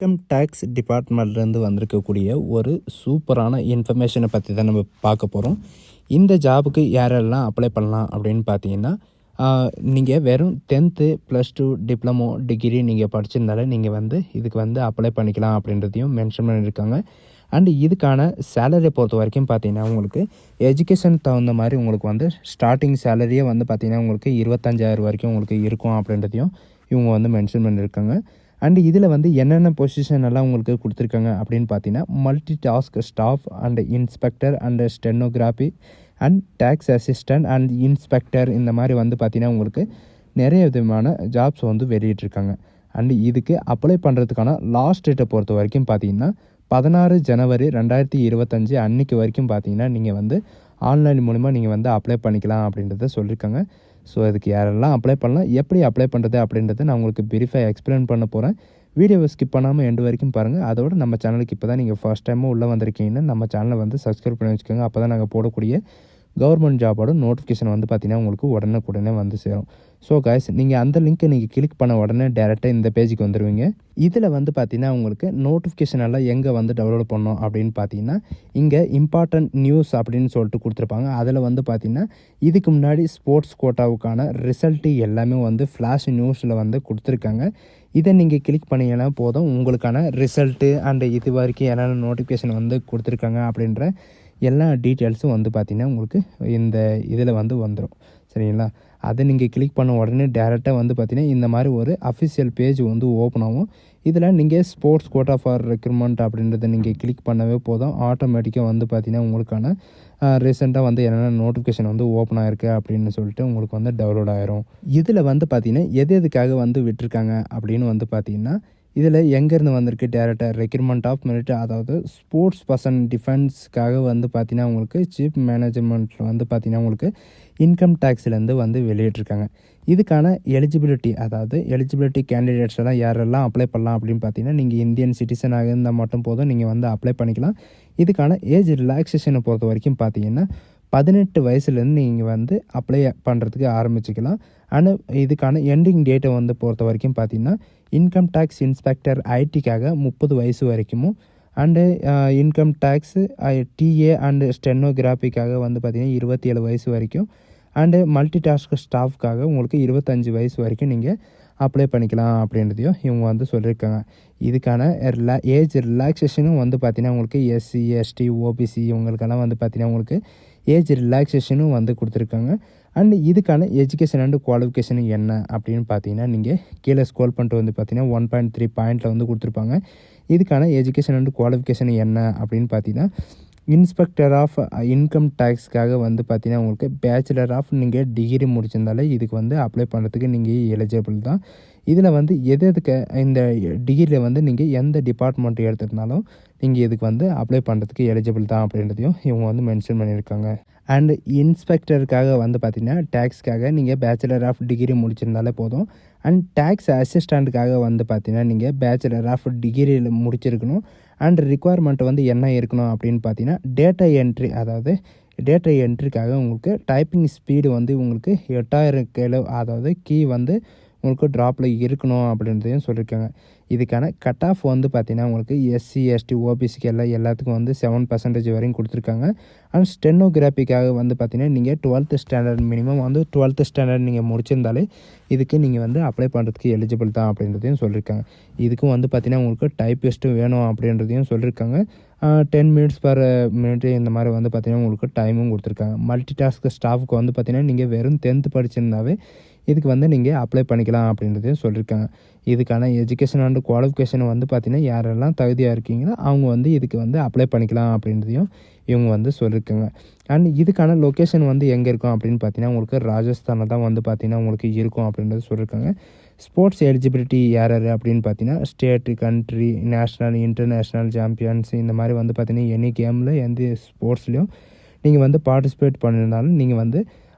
Income tax டிபார்ட்மெண்ட்லேருந்து வந்திருக்கக்கூடிய ஒரு சூப்பரான இன்ஃபர்மேஷனை பற்றி தான் நம்ம பார்க்க போகிறோம். இந்த ஜாபுக்கு யாரெல்லாம் அப்ளை பண்ணலாம் அப்படின்னு பார்த்தீங்கன்னா, நீங்கள் வெறும் 10th +2 டிப்ளமோ டிகிரி நீங்கள் படிச்சிருந்தாலே நீங்கள் இதுக்கு அப்ளை பண்ணிக்கலாம் அப்படின்றதையும் மென்ஷன் பண்ணியிருக்காங்க. அண்ட் இதுக்கான சேலரியை பொறுத்த வரைக்கும் பார்த்தீங்கன்னா, உங்களுக்கு எஜுகேஷன் தகுந்த மாதிரி உங்களுக்கு ஸ்டார்டிங் சேலரியே பார்த்தீங்கன்னா உங்களுக்கு 25,000 வரைக்கும் உங்களுக்கு இருக்கும் அப்படின்றதையும் இவங்க மென்ஷன் பண்ணியிருக்காங்க. அண்டு இதில் என்னென்ன பொசிஷன் எல்லாம் உங்களுக்கு கொடுத்துருக்காங்க அப்படின்னு பார்த்தீங்கன்னா, multi task staff and inspector and stenography and tax assistant and inspector இந்த மாதிரி பார்த்தீங்கன்னா உங்களுக்கு நிறைய விதமான ஜாப்ஸ் வெளியிட்டிருக்காங்க. அண்டு இதுக்கு அப்ளை பண்ணுறதுக்கான லாஸ்ட் டேட்டை பொறுத்த வரைக்கும் பார்த்தீங்கன்னா 16 ஜனவரி 2025 அன்றைக்கி வரைக்கும் பார்த்தீங்கன்னா நீங்கள் ஆன்லைன் மூலிமா நீங்கள் அப்ளை பண்ணிக்கலாம் அப்படின்றத சொல்லியிருக்காங்க. ஸோ இதுக்கு யாரெல்லாம் அப்ளை பண்ணலாம், எப்படி அப்ளை பண்ணுறது அப்படின்றத நான் உங்களுக்கு பிரீஃபாக எக்ஸ்பிளைன் பண்ண போகிறேன். வீடியோவை ஸ்கிப் பண்ணாமல் எண்டு வரைக்கும் பாருங்கள். அதோட நம்ம சேனலுக்கு இப்போ தான் நீங்கள் ஃபர்ஸ்ட் டைமும் உள்ளே வந்திருக்கீங்கன்னா நம்ம சேனலை சப்ஸ்கிரைப் பண்ணி வச்சுக்கோங்க. அப்போ தான் நாங்கள் போடக்கூடிய கவர்மெண்ட் ஜாபோட நோட்டிஃபிகேஷன் பார்த்தீங்கன்னா உங்களுக்கு உடனே சேரும். ஸோ கைஸ், நீங்கள் அந்த லிங்க்கை நீங்கள் கிளிக் பண்ண உடனே டேரெக்டாக இந்த பேஜுக்கு வந்துடுவீங்க. இதில் பார்த்தீங்கன்னா உங்களுக்கு நோட்டிஃபிகேஷன் எல்லாம் எங்கே டவுன்லோட் பண்ணோம் அப்படின்னு பார்த்தீங்கன்னா, இங்கே இம்பார்ட்டன்ட் நியூஸ் அப்படின்னு சொல்லிட்டு கொடுத்துருப்பாங்க. அதில் பார்த்தீங்கன்னா இதுக்கு முன்னாடி ஸ்போர்ட்ஸ் கோட்டாவுக்கான ரிசல்ட்டு எல்லாமே ஃப்ளாஷ் நியூஸில் கொடுத்துருக்காங்க. இதை நீங்கள் கிளிக் பண்ணிங்கன்னா போதும், உங்களுக்கான ரிசல்ட்டு அண்டு இது வரைக்கும் என்னென்ன நோட்டிஃபிகேஷன் கொடுத்துருக்காங்க அப்படின்ற எல்லா டீட்டெயில்ஸும் பார்த்தீங்கன்னா உங்களுக்கு இந்த இதில் வந்துடும். சரிங்களா? அதை நீங்கள் கிளிக் பண்ண உடனே டேரெக்டாக பார்த்தீங்கன்னா இந்த மாதிரி ஒரு அஃபிஷியல் பேஜ் ஓப்பன் ஆகும். இதில் நீங்கள் ஸ்போர்ட்ஸ் கோட்டா ஃபார் ரெக்ரூட்மெண்ட் அப்படின்றத நீங்கள் கிளிக் பண்ணவே போதும், ஆட்டோமேட்டிக்காக பார்த்தீங்கன்னா உங்களுக்கான ரீசெண்டாக என்னென்ன நோட்டிஃபிகேஷன் ஓப்பன் ஆகிருக்கு அப்படின்னு சொல்லிட்டு உங்களுக்கு டவுன்லோட் ஆயிரும். இதில் பார்த்தீங்கன்னா எதுக்காக விட்டுருக்காங்க அப்படின்னு பார்த்தீங்கன்னா, இதில் எங்கேருந்து வந்திருக்கு டேரெக்டாக ரெக்ரூட்மெண்ட் ஆஃப் மெரிட், அதாவது ஸ்போர்ட்ஸ் பர்சன் டிஃபென்ஸ்க்காக பார்த்தீங்கன்னா உங்களுக்கு சீஃப் மேனேஜ்மெண்ட்டில் பார்த்தீங்கன்னா உங்களுக்கு இன்கம் டேக்ஸ்லேருந்து வெளியிட்ருக்காங்க. இதுக்கான எலிஜிபிலிட்டி கேண்டிடேட்ஸ் எல்லாம் யாரெல்லாம் அப்ளை பண்ணலாம் அப்படின்னு பார்த்தீங்கன்னா, நீங்கள் இந்தியன் சிட்டிசனாக இருந்தால் மட்டும் போதும் நீங்கள் அப்ளை பண்ணிக்கலாம். இதுக்கான ஏஜ் ரிலாக்ஸேஷனை பொறுத்த வரைக்கும் பார்த்தீங்கன்னா 18 வயசுலேருந்து நீங்கள் அப்ளை பண்ணுறதுக்கு ஆரம்பிச்சிக்கலாம். ஆனால் இதுக்கான எண்டிங் டேட்டை பொறுத்த வரைக்கும் பார்த்தீங்கன்னா, இன்கம் டேக்ஸ் இன்ஸ்பெக்டர் ஐடிக்காக 30 வயசு வரைக்கும், and income tax TA and ஸ்டெனோகிராஃபிக்காக பார்த்தீங்கன்னா 27 வயசு வரைக்கும், அண்டு மல்டி டாஸ்க் ஸ்டாஃப்காக உங்களுக்கு 25 வயசு வரைக்கும் நீங்கள் அப்ளை பண்ணிக்கலாம் அப்படின்றதையும் இவங்க சொல்லியிருக்காங்க. இதுக்கான ஏஜ் ரிலாக்ஸேஷனும் பார்த்தீங்கன்னா உங்களுக்கு எஸ்சி எஸ்டி ஓபிசி இவங்களுக்கெல்லாம் பார்த்தீங்கன்னா உங்களுக்கு ஏஜ் ரிலாக்ஸேஷனும் கொடுத்துருக்காங்க. அண்ட் இதுக்கான எஜுகேஷன் அண்டு குவாலிஃபிகேஷன் என்ன அப்படின்னு பார்த்தீங்கன்னா, நீங்கள் கீழே ஸ்க்ரோல் பண்ணிட்டு பார்த்தீங்கன்னா 1.3 பாயிண்டில் கொடுத்துருப்பாங்க. இதுக்கான எஜுகேஷன் அண்டு குவாலிஃபிகேஷன் என்ன அப்படின்னு பார்த்தீங்கன்னா, இன்ஸ்பெக்டர் ஆஃப் இன்கம் டேக்ஸ்க்காக பார்த்தீங்கன்னா உங்களுக்கு பேச்சுலர் ஆஃப் நீங்கள் டிகிரி முடிச்சிருந்தாலே இதுக்கு அப்ளை பண்ணுறதுக்கு நீங்கள் எலிஜிபிள் தான். இதில் எதுக்கு இந்த டிகிரியில் நீங்கள் எந்த டிபார்ட்மெண்ட் எடுத்துருந்தாலும் நீங்கள் இதுக்கு அப்ளை பண்ணுறதுக்கு எலிஜிபிள் தான் அப்படின்றதையும் இவங்க மென்ஷன் பண்ணியிருக்காங்க. அண்ட் இன்ஸ்பெக்டருக்காக பார்த்தீங்கன்னா டேக்ஸ்க்காக நீங்கள் பேச்சுலர் ஆஃப் டிகிரி முடிச்சிருந்தாலே போதும். அண்ட் டேக்ஸ் அசிஸ்டண்ட்டுக்காக பார்த்தீங்கன்னா நீங்கள் பேச்சுலர் ஆஃப் டிகிரியில் முடிச்சிருக்கணும். அண்ட் ரிக்குவயர்மெண்ட் என்ன இருக்கணும் அப்படின்னு பார்த்தீங்கன்னா, டேட்டா என்ட்ரி, அதாவது டேட்டா என்ட்ரிக்காக உங்களுக்கு டைப்பிங் ஸ்பீடு உங்களுக்கு 8000 கிலோ, அதாவது கீ உங்களுக்கு ட்ராப்பில் இருக்கணும் அப்படின்றதையும் சொல்லியிருக்காங்க. இதுக்கான கட் ஆஃப் பார்த்தீங்கன்னா உங்களுக்கு எஸ்சி எஸ்டி ஓபிசிக்கு எல்லாத்துக்கும் 7% வரையும் கொடுத்துருக்காங்க. அண்ட் ஸ்டெனோகிராஃபிக்காக பார்த்தீங்கன்னா நீங்கள் 12th standard minimum 12th standard நீங்கள் முடிச்சிருந்தாலே இதுக்கு நீங்கள் அப்ளை பண்ணுறதுக்கு எலிஜிபிள் தான் அப்படின்றதையும் சொல்லியிருக்காங்க. இதுக்கும் பார்த்தீங்கன்னா உங்களுக்கு டைப்பிஸ்ட்டும் வேணும் அப்படின்றதையும் சொல்லியிருக்காங்க. 10 மினிட்ஸ் பர் மினிட் இந்த மாதிரி பார்த்தீங்கன்னா உங்களுக்கு டைமும் கொடுத்துருக்காங்க. மல்டி டாஸ்க் ஸ்டாஃப்க்கு பார்த்தீங்கன்னா நீங்கள் வெறும் 10th படிச்சிருந்தாவே இதுக்கு நீங்கள் அப்ளை பண்ணிக்கலாம் அப்படின்றதையும் சொல்லியிருக்காங்க. இதுக்கான எஜுகேஷன் அண்ட் குவாலிஃபிகேஷன் பார்த்தீங்கன்னா யாரெல்லாம் தகுதியாக இருக்கீங்களோ அவங்க இதுக்கு அப்ளை பண்ணிக்கலாம் அப்படின்றதையும் இவங்க சொல்லியிருக்காங்க. அண்ட் இதுக்கான லொக்கேஷன் எங்கே இருக்கும் அப்படின்னு பார்த்தீங்கன்னா உங்களுக்கு ராஜஸ்தானில் தான் பார்த்தீங்கன்னா உங்களுக்கு இருக்கும் அப்படின்றது சொல்லியிருக்காங்க. ஸ்போர்ட்ஸ் எலிஜிபிலிட்டி யார் அப்படின்னு பார்த்தீங்கன்னா, state, country, national, international champions இந்த மாதிரி பார்த்தீங்கன்னா எனி கேமில் எந்த ஸ்போர்ட்ஸ்லையும் நீங்கள் பார்ட்டிசிபேட் பண்ணியிருந்தாலும் நீங்கள்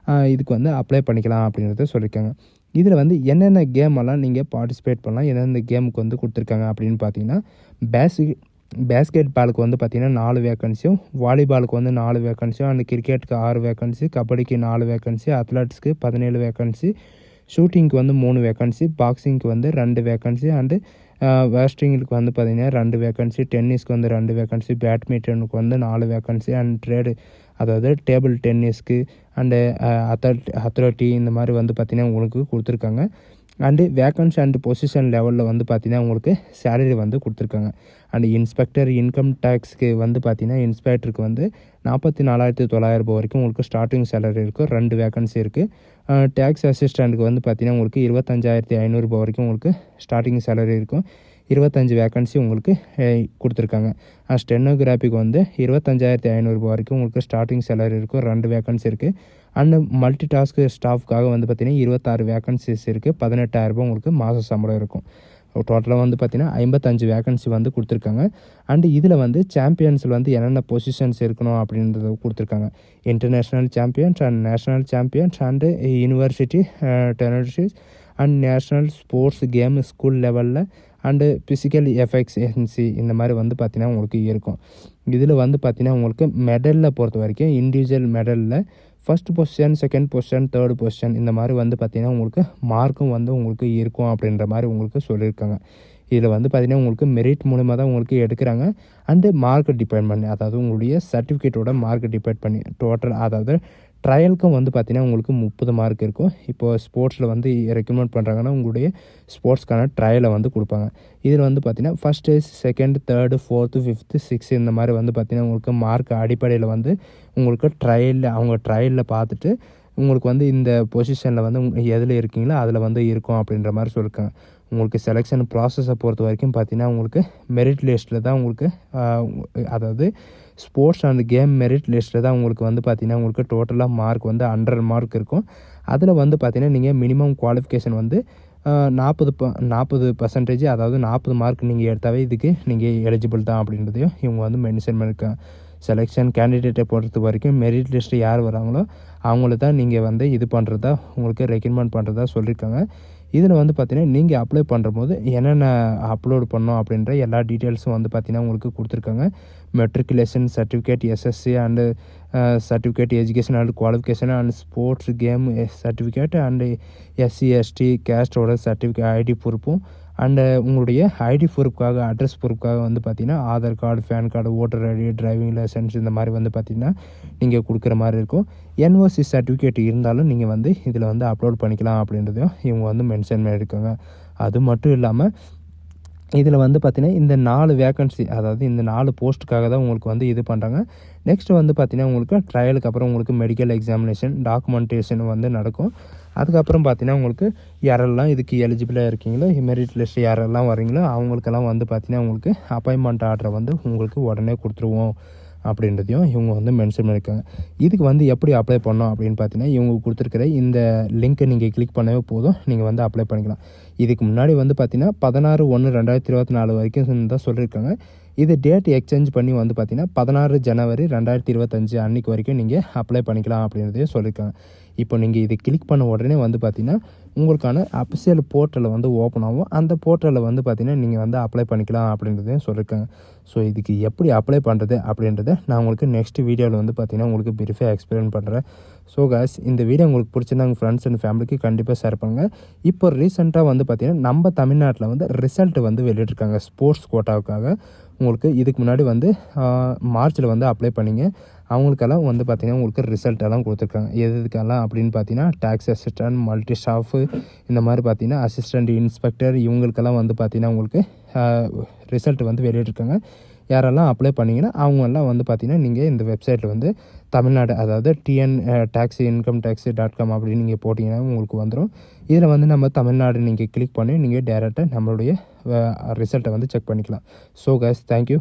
இதுக்கு அப்ளை பண்ணிக்கலாம் அப்படின்றத சொல்லியிருக்காங்க. இதில் என்னென்ன கேமெல்லாம் நீங்கள் பார்ட்டிசிபேட் பண்ணலாம், எந்தெந்த கேமுக்கு கொடுத்துருக்காங்க அப்படின்னு பார்த்தீங்கன்னா, பேஸ்கெட் பாலுக்கு பார்த்தீங்கன்னா 4 வேக்கன்சியும், வாலிபாலுக்கு 4 வேக்கன்சியும், அண்ட் கிரிக்கெட்டுக்கு 6 வேக்கன்சி, கபடிக்கு 4 வேக்கன்சி, அத்லெட்ஸ்க்கு 17 வேக்கன்சி, ஷூட்டிங்க்கு 3 வேக்கன்சி, பாக்ஸிங்க்கு 2 வேக்கன்சி, அண்டு வெஸ்டிங்களுக்கு வந்து பார்த்திங்கன்னா 2 வேக்கன்சி, டென்னிஸ்க்கு வந்து 2 வேக்கன்சி, பேட்மிண்டனுக்கு வந்து 4 வேக்கன்சி அண்ட் ட்ரேடு அதாவது டேபிள் டென்னிஸ்க்கு அண்டு அத்லட்டி இந்த மாதிரி வந்து பார்த்திங்கன்னா உங்களுக்கு கொடுத்துருக்காங்க. அண்டு வேக்கன்சி அண்டு பொசிஷன் லெவலில் வந்து பார்த்திங்கன்னா உங்களுக்கு சேலரி வந்து கொடுத்துருக்காங்க. அண்டு இன்ஸ்பெக்டர் இன்கம் டேக்ஸ்க்கு வந்து பார்த்திங்கன்னா இன்ஸ்பெக்டருக்கு வந்து 44,900 வரைக்கும் உங்களுக்கு ஸ்டார்டிங் சேலரி இருக்கும். 2 வேக்கன்சி இருக்குது. டேக்ஸ் அசிஸ்டண்ட்டுக்கு வந்து பார்த்திங்கன்னா உங்களுக்கு 25,500 வரைக்கும் உங்களுக்கு ஸ்டார்டிங் சேலரி இருக்கும். 25 வேக்கன்சி உங்களுக்கு கொடுத்துருக்காங்க. ஸ்டெனோகிராஃபிக்கு வந்து 25,500 வரைக்கும் உங்களுக்கு ஸ்டார்டிங் சேலரி இருக்கும். 2 வேக்கன்சி இருக்குது. அண்டு மல்டி டாஸ்க் ஸ்டாஃப்காக வந்து பார்த்திங்கன்னா 26 வேக்கன்சிஸ் இருக்குது. 18,000 உங்களுக்கு மாத சம்பளம் இருக்கும். டோட்டலாக வந்து பார்த்திங்கன்னா 55 வேக்கன்சி வந்து கொடுத்துருக்காங்க. அண்டு இதில் வந்து சாம்பியன்ஸில் வந்து என்னென்ன பொசிஷன்ஸ் இருக்கணும் அப்படின்றத கொடுத்துருக்காங்க. International champions and national champions and university டெனரிஸ் and national sports game school லெவலில் அண்டு ஃபிசிக்கல் எஃபெக்ட்ஸி இந்த மாதிரி வந்து பார்த்திங்கன்னா உங்களுக்கு இருக்கும். இதில் வந்து பார்த்திங்கன்னா உங்களுக்கு மெடலில் பொறுத்த வரைக்கும் individual மெடலில் first position, second position, third position இந்த மாதிரி வந்து பார்த்திங்கன்னா உங்களுக்கு மார்க்கும் வந்து உங்களுக்கு இருக்கும் அப்படின்ற மாதிரி உங்களுக்கு சொல்லியிருக்காங்க. இதில் வந்து பார்த்திங்கன்னா உங்களுக்கு மெரிட் மூலமாக தான் உங்களுக்கு எடுக்கிறாங்க. அண்டு மார்க் டிபெண்ட் பண்ணி அதாவது உங்களுடைய சர்டிஃபிகேட்டோட மார்க் டிபெண்ட் பண்ணி டோட்டல் அதாவது ட்ரையலுக்கும் வந்து பார்த்திங்கன்னா உங்களுக்கு 30 மார்க் இருக்கும். இப்போது ஸ்போர்ட்ஸில் வந்து ரெக்கமெண்ட் பண்ணுறாங்கன்னா உங்களுடைய ஸ்போர்ட்ஸ்க்கான ட்ரையலை வந்து கொடுப்பாங்க. இதில் வந்து பார்த்திங்கன்னா first, second, third, fourth, fifth, sixth இந்த மாதிரி வந்து பார்த்திங்கன்னா உங்களுக்கு மார்க் அடிப்படையில் வந்து உங்களுக்கு அவங்க ட்ரையலில் பார்த்துட்டு உங்களுக்கு வந்து இந்த பொசிஷனில் வந்து எதில் இருக்கீங்களோ அதில் வந்து இருக்கும் அப்படின்ற மாதிரி சொல்லியிருக்காங்க. உங்களுக்கு செலெக்ஷன் ப்ராசஸை பொறுத்த வரைக்கும் பார்த்திங்கன்னா உங்களுக்கு மெரிட் லிஸ்ட்டில் தான் உங்களுக்கு அதாவது ஸ்போர்ட்ஸ் அண்ட் கேம் மெரிட் லிஸ்ட்டில் தான் உங்களுக்கு வந்து பார்த்திங்கன்னா உங்களுக்கு டோட்டலாக மார்க் வந்து 100 மார்க் இருக்கும். அதில் வந்து பார்த்திங்கன்னா நீங்கள் மினிமம் குவாலிஃபிகேஷன் வந்து 40% அதாவது 40 மார்க் நீங்கள் எடுத்தாவே இதுக்கு நீங்கள் எலிஜிபிள் தான் அப்படின்றதையும் இவங்க வந்து மென்ஷன் பண்ணியிருக்காங்க. செலெக்ஷன் கேண்டிடேட்டை பொறுத்த வரைக்கும் மெரிட் லிஸ்ட்டு யார் வராங்களோ அவங்கள தான் நீங்கள் வந்து இது பண்ணுறதா உங்களுக்கு ரெக்கமெண்ட் பண்ணுறதா சொல்லியிருக்காங்க. இதில் வந்து பார்த்திங்கன்னா நீங்கள் அப்ளை பண்ணும்போது என்னென்ன அப்லோட் பண்ணோம் அப்படின்ற எல்லா டீட்டெயில்ஸும் வந்து பார்த்திங்கன்னா உங்களுக்கு கொடுத்துருக்காங்க. Matriculation certificate, SSC and certificate education and qualification and sports game certificate and SC ST கேஸ்டோட சர்டிஃபிகேட் ஐடி ப்ரூஃபும் அண்டு உங்களுடைய ஐடி ப்ரூஃப்காக அட்ரஸ் ப்ரூஃப்காக வந்து பார்த்திங்கன்னா Aadhaar card, PAN card, voter ID, driving licence இந்த மாதிரி வந்து பார்த்திங்கன்னா நீங்கள் கொடுக்குற மாதிரி இருக்கும். என்ஓசி சர்டிஃபிகேட் இருந்தாலும் நீங்கள் வந்து இதில் வந்து அப்லோட் பண்ணிக்கலாம் அப்படின்றதையும் இவங்க வந்து மென்ஷன் பண்ணியிருக்காங்க. அது மட்டும் இல்லாமல் இதில் வந்து பார்த்திங்கன்னா இந்த 4 வேக்கன்சி அதாவது இந்த 4 போஸ்ட்டுக்காக தான் உங்களுக்கு வந்து இது பண்ணுறாங்க. நெக்ஸ்ட்டு வந்து பார்த்திங்கன்னா உங்களுக்கு ட்ரையலுக்கு அப்புறம் உங்களுக்கு மெடிக்கல் எக்ஸாமினேஷன், டாக்குமெண்டேஷன் வந்து நடக்கும். அதுக்கப்புறம் பார்த்திங்கன்னா உங்களுக்கு யாரெல்லாம் இதுக்கு எலிஜிபிளாக இருக்கீங்களோ மெரிட் லிஸ்ட் யாரெல்லாம் வரீங்களோ அவங்களுக்கெல்லாம் வந்து பார்த்திங்கன்னா உங்களுக்கு அப்பாயின்மெண்ட் ஆர்டரை வந்து உங்களுக்கு உடனே கொடுத்துருவோம் அப்படின்றதையும் இவங்க வந்து மென்ஷன் பண்ணியிருக்காங்க. இதுக்கு வந்து எப்படி அப்ளை பண்ணோம் அப்படின்னு பார்த்தீங்கன்னா இவங்க கொடுத்துருக்கிற இந்த லிங்க்கை நீங்கள் கிளிக் பண்ணவே போதும், நீங்கள் வந்து அப்ளை பண்ணிக்கலாம். இதுக்கு முன்னாடி வந்து பார்த்திங்கன்னா 16/1/2024 வரைக்கும் தான் சொல்லியிருக்காங்க. இது டேட் எக்ஸ்சேஞ்ச் பண்ணி வந்து பார்த்திங்கன்னா 16 ஜனவரி 2025 அன்றைக்கி வரைக்கும் நீங்கள் அப்ளை பண்ணிக்கலாம் அப்படின்றதையும் சொல்லியிருக்காங்க. இப்போ நீங்கள் இது கிளிக் பண்ண உடனே வந்து பார்த்திங்கன்னா உங்களுக்கான அஃபிஷியல் போர்ட்டலில் வந்து ஓப்பன் ஆகும். அந்த போர்ட்டலில் வந்து பார்த்திங்கன்னா நீங்கள் வந்து அப்ளை பண்ணிக்கலாம் அப்படின்றதையும் சொல்லியிருக்காங்க. ஸோ இதுக்கு எப்படி அப்ளை பண்ணுறது அப்படின்றத நான் உங்களுக்கு நெக்ஸ்ட் வீடியோவில் வந்து பார்த்திங்கன்னா உங்களுக்கு பிரீஃபாக எக்ஸ்பிளைன் பண்ணுறேன். ஸோ காய்ஸ், இந்த வீடியோ உங்களுக்கு பிடிச்சிருந்தா உங்கள் ஃப்ரெண்ட்ஸ் அண்ட் ஃபேமிலிக்கு கண்டிப்பாக ஷேர் பண்ணுங்கள். இப்போ ரீசெண்டாக வந்து பார்த்திங்கன்னா நம்ம தமிழ்நாட்டில் வந்து ரிசல்ட் வந்து வெளியிட்டிருக்காங்க ஸ்போர்ட்ஸ் கோட்டாவுக்காக. உங்களுக்கு இதுக்கு முன்னாடி வந்து மார்ச்சில் வந்து அப்ளை பண்ணிங்க அவங்களுக்கெல்லாம் வந்து பார்த்திங்கன்னா உங்களுக்கு ரிசல்ட் எல்லாம் கொடுத்துருக்காங்க. எதுக்கெல்லாம் அப்படின்னு பார்த்தீங்கன்னா டேக்ஸ் அசிஸ்டன்ட், மல்டி ஸ்டாஃபு இந்த மாதிரி பார்த்திங்கன்னா அசிஸ்டண்ட் இன்ஸ்பெக்டர் இவங்களுக்கெல்லாம் வந்து பார்த்திங்கன்னா உங்களுக்கு ரிசல்ட் வந்து வெளியிட்டிருக்காங்க. யாரெல்லாம் அப்ளை பண்ணிங்கன்னா அவங்கெல்லாம் வந்து பார்த்திங்கன்னா நீங்கள் இந்த வெப்சைட்டில் வந்து தமிழ்நாடு அதாவது TN-Tax-Income-Tax.com அப்படின்னு நீங்கள் போட்டிங்கன்னா உங்களுக்கு வந்துடும். இதில் வந்து நம்ம தமிழ்நாடு நீங்கள் கிளிக் பண்ணி நீங்கள் டேரெக்டாக நம்மளுடைய ரிசல்ட்டை வந்து செக் பண்ணிக்கலாம். So guys, thank you.